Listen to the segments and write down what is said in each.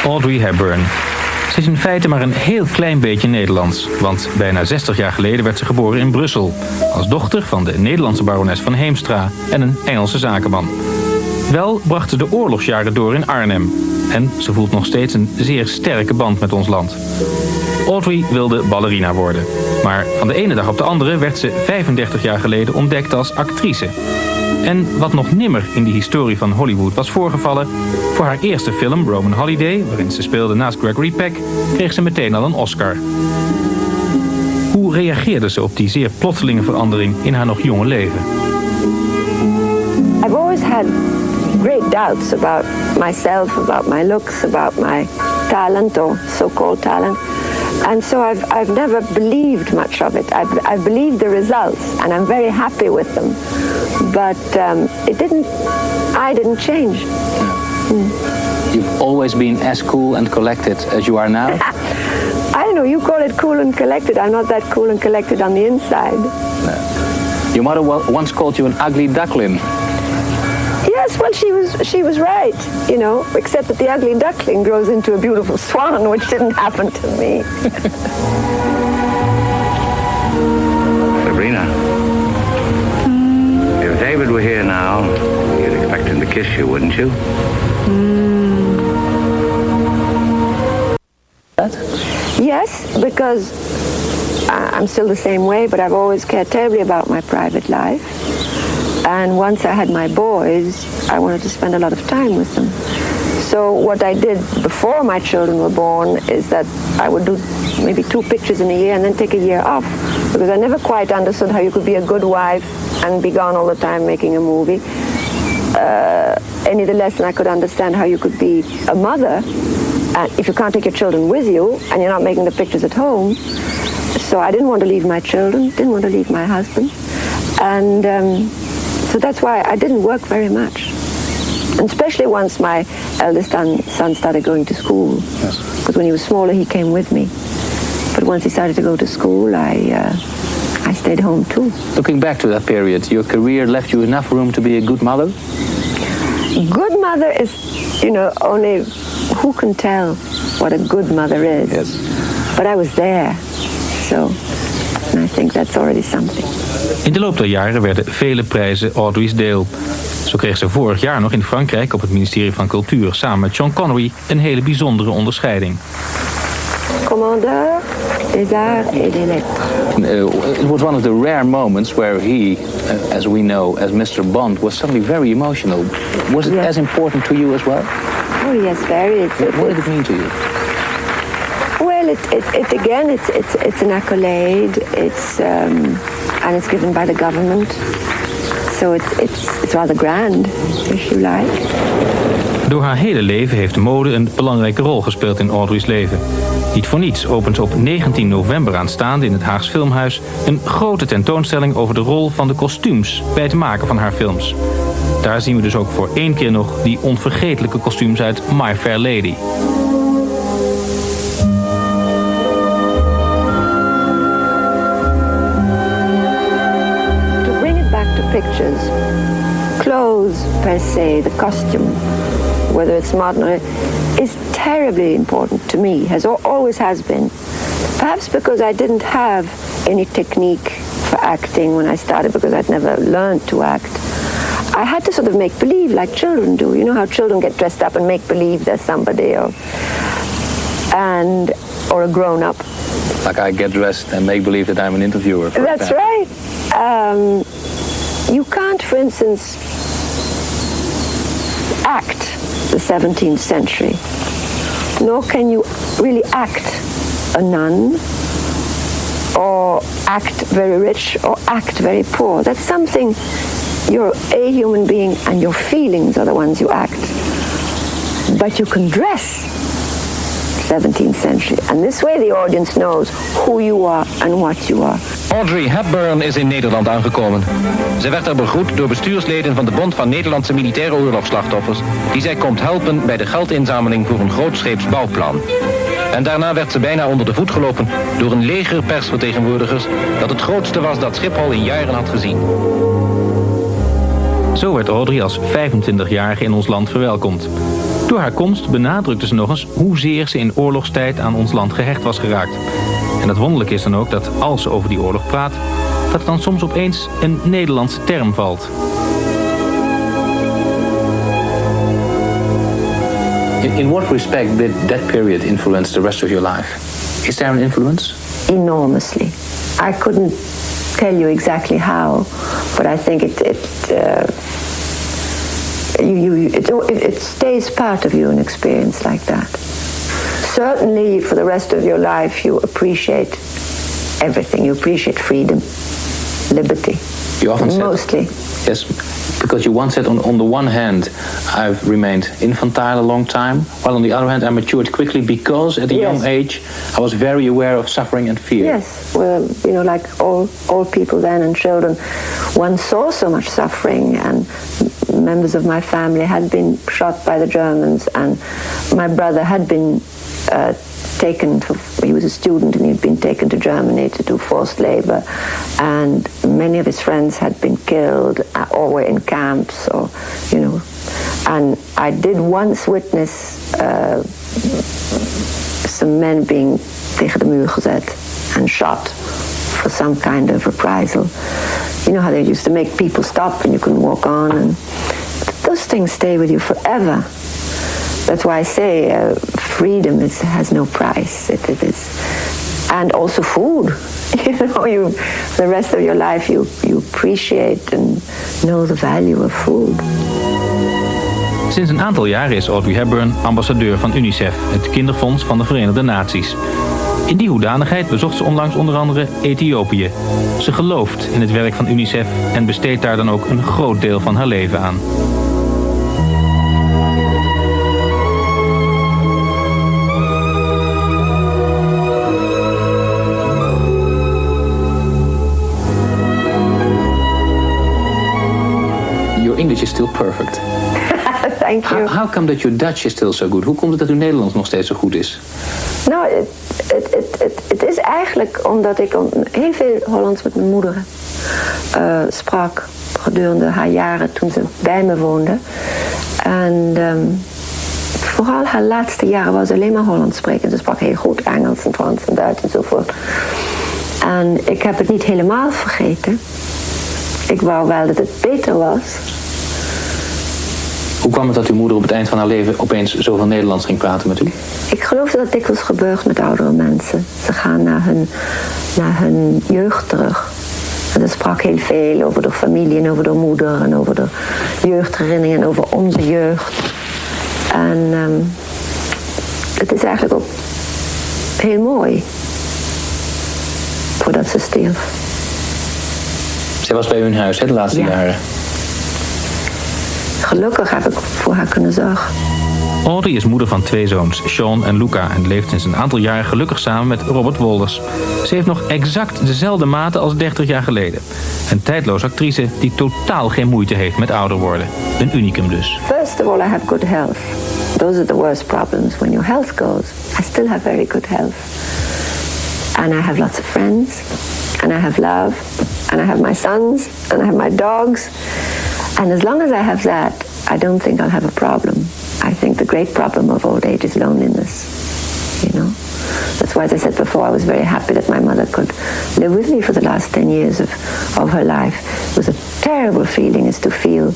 Audrey Hepburn. Ze is in feite maar een heel klein beetje Nederlands, want bijna 60 jaar geleden werd ze geboren in Brussel, als dochter van de Nederlandse barones van Heemstra en een Engelse zakenman. Wel bracht ze de oorlogsjaren door in Arnhem en ze voelt nog steeds een zeer sterke band met ons land. Audrey wilde ballerina worden, maar van de ene dag op de andere werd ze 35 jaar geleden ontdekt als actrice. En wat nog nimmer in die historie van Hollywood was voorgevallen, voor haar eerste film, Roman Holiday, waarin ze speelde naast Gregory Peck, kreeg ze meteen al een Oscar. Hoe reageerde ze op die zeer plotselinge verandering in haar nog jonge leven? I've always had great doubts about myself, about my looks, about my talent or so-called talent. And so I've never believed much of it. I've believed the results and I'm very happy with them. But I didn't change. You've always been as cool and collected as you are now? I don't know, you call it cool and collected. I'm not that cool and collected on the inside. No. Your mother once called you an ugly duckling. Yes, well, she was right, you know, except that the ugly duckling grows into a beautiful swan, which didn't happen to me. Sabrina, if David were here now, you'd expect him to kiss you, wouldn't you? That? Yes, because I'm still the same way, but I've always cared terribly about my private life. And once I had my boys, I wanted to spend a lot of time with them. So what I did before my children were born is that I would do maybe 2 pictures in a year and then take a year off. Because I never quite understood how you could be a good wife and be gone all the time making a movie. Any the less than I could understand how you could be a mother if you can't take your children with you and you're not making the pictures at home. So I didn't want to leave my children, didn't want to leave my husband. And so that's why I didn't work very much. And especially once my eldest son started going to school. Yes. Because when he was smaller, he came with me. But once he started to go to school, I stayed home too. Looking back to that period, your career left you enough room to be a good mother? Good mother is, you know, only who can tell what a good mother is. Yes. But I was there. So I think that's already something. In de loop der jaren werden vele prijzen Audrey's deel. Zo kreeg ze vorig jaar nog in Frankrijk op het ministerie van Cultuur samen met Sean Connery een hele bijzondere onderscheiding. Commandeur des arts et des lettres. It was one of the rare moments where he, as we know, as Mr. Bond, was suddenly very emotional. Was it as important to you as well? Oh yes, very. What did it mean to you? Well, it's an accolade. And it's given by the government. So it's rather grand, if you like. Door haar hele leven heeft mode een belangrijke rol gespeeld in Audrey's leven. Niet voor niets opent ze op 19 november aanstaande in het Haags Filmhuis een grote tentoonstelling over de rol van de kostuums bij het maken van haar films. Daar zien we dus ook voor 1 keer nog die onvergetelijke kostuums uit My Fair Lady. Pictures, clothes per se, the costume, whether it's modern or is terribly important to me, always has been. Perhaps because I didn't have any technique for acting when I started, because I'd never learned to act. I had to sort of make believe like children do. You know how children get dressed up and make believe they're somebody or a grown-up. Like I get dressed and make believe that I'm an interviewer. That's right. You can't, for instance, act the 17th century, nor can you really act a nun, or act very rich, or act very poor. That's something, you're a human being and your feelings are the ones you act. But you can dress 17th century. And this way the audience knows who you are and what you are. Audrey Hepburn is in Nederland aangekomen. Ze werd er begroet door bestuursleden van de Bond van Nederlandse Militaire Oorlogsslachtoffers, die zij komt helpen bij de geldinzameling voor een grootscheeps bouwplan. En daarna werd ze bijna onder de voet gelopen door een leger persvertegenwoordigers dat het grootste was dat Schiphol in jaren had gezien. Zo werd Audrey als 25-jarige in ons land verwelkomd. Door haar komst benadrukte ze nog eens hoezeer ze in oorlogstijd aan ons land gehecht was geraakt. En het wonderlijke is dan ook dat als ze over die oorlog praat, dat er dan soms opeens een Nederlandse term valt. In what respect did that period influence the rest of your life? Is there an influence? Enormously. I couldn't tell you exactly how, but I think it stays part of you, an experience like that. Certainly, for the rest of your life, you appreciate everything. You appreciate freedom, liberty. You often said, mostly. Yes, because you once said, on the one hand, I've remained infantile a long time, while on the other hand, I matured quickly because at a young age, I was very aware of suffering and fear. Yes, well, like all people then and children, one saw so much suffering, and members of my family had been shot by the Germans, and my brother had been he was a student and he'd been taken to Germany to do forced labor, and many of his friends had been killed or were in camps, and I did once witness some men being tegen de muur gezet and shot for some kind of reprisal. You know how they used to make people stop and you couldn't walk on, and those things stay with you forever. That's why I say freedom has no price. It is, and also food. The rest of your life you appreciate and know the value of food. Sinds een aantal jaren is Audrey Hepburn ambassadeur van UNICEF, het kinderfonds van de Verenigde Naties. In die hoedanigheid bezocht ze onlangs onder andere Ethiopië. Ze gelooft in het werk van UNICEF en besteedt daar dan ook een groot deel van haar leven aan. English is still perfect. Thank you. How come that your Dutch is still so good? Hoe komt het dat uw Nederlands nog steeds zo goed is? Nou, het is eigenlijk omdat ik heel veel Hollands met mijn moeder sprak gedurende haar jaren toen ze bij me woonde. En vooral haar laatste jaren was ze alleen maar Hollands spreken. Ze sprak heel goed Engels en Frans en Duits enzovoort. En ik heb het niet helemaal vergeten. Ik wou wel dat het beter was. Hoe kwam het dat uw moeder op het eind van haar leven opeens zoveel Nederlands ging praten met u? Ik geloof dat het dikwijls gebeurt met oudere mensen. Ze gaan naar hun jeugd terug. En ze sprak heel veel over de familie en over de moeder en over de jeugdherinneringen en over onze jeugd. En het is eigenlijk ook heel mooi voordat ze stierf. Zij was bij u in huis, hè, de laatste jaren? Gelukkig heb ik voor haar kunnen zorgen. Audrey is moeder van 2 zoons, Sean en Luca, en leeft sinds een aantal jaren gelukkig samen met Robert Wolders. Ze heeft nog exact dezelfde maten als 30 jaar geleden. Een tijdloze actrice die totaal geen moeite heeft met ouder worden. Een unicum dus. First of all, I have good health. Those are the worst problems. When your health goes, I still have very good health. And I have lots of friends. And I have love. And I have my sons. And I have my dogs. And as long as I have that, I don't think I'll have a problem. I think the great problem of old age is loneliness, That's why, as I said before, I was very happy that my mother could live with me for the last 10 years of her life. It was a terrible feeling, is to feel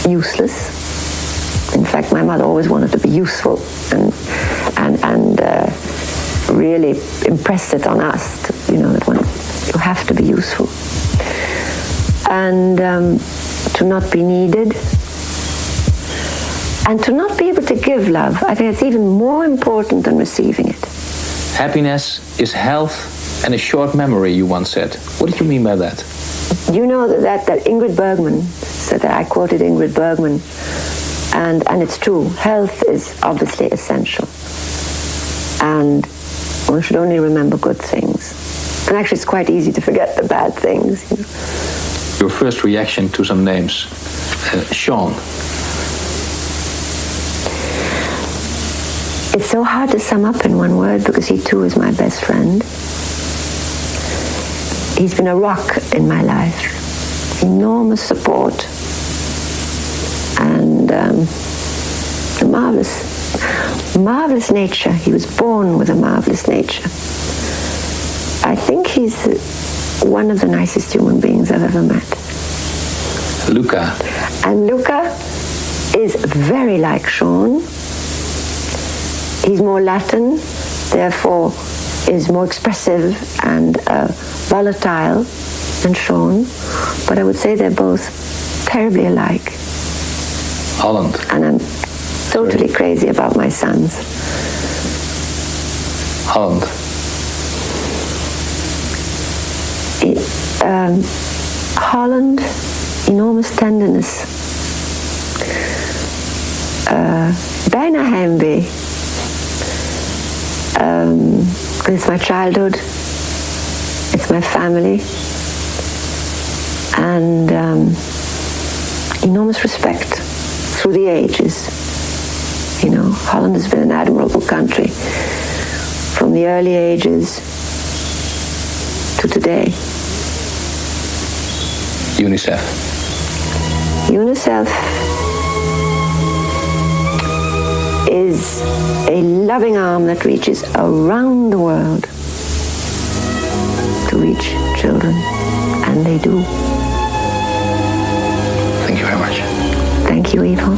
useless. In fact, my mother always wanted to be useful and really impressed it on us, that you have to be useful. And to not be needed. And to not be able to give love, I think it's even more important than receiving it. Happiness is health and a short memory, you once said. What did you mean by that? You know that Ingrid Bergman said that. I quoted Ingrid Bergman, and it's true. Health is obviously essential. And one should only remember good things. And actually it's quite easy to forget the bad things. Your first reaction to some names. Sean. It's so hard to sum up in one word because he too is my best friend. He's been a rock in my life. Enormous support. and a marvelous nature. He was born with a marvelous nature. I think he's one of the nicest human beings I've ever met. Luca. And Luca is very like Sean. He's more Latin, therefore is more expressive and volatile than Sean. But I would say they're both terribly alike. Holland. And I'm totally crazy about my sons. Holland. Holland, enormous tenderness. Bijna heimwee. It's my childhood. It's my family. And enormous respect through the ages. You know, Holland has been an admirable country from the early ages to today. UNICEF. UNICEF is a loving arm that reaches around the world to reach children, and they do. Thank you very much. Thank you, Ivo.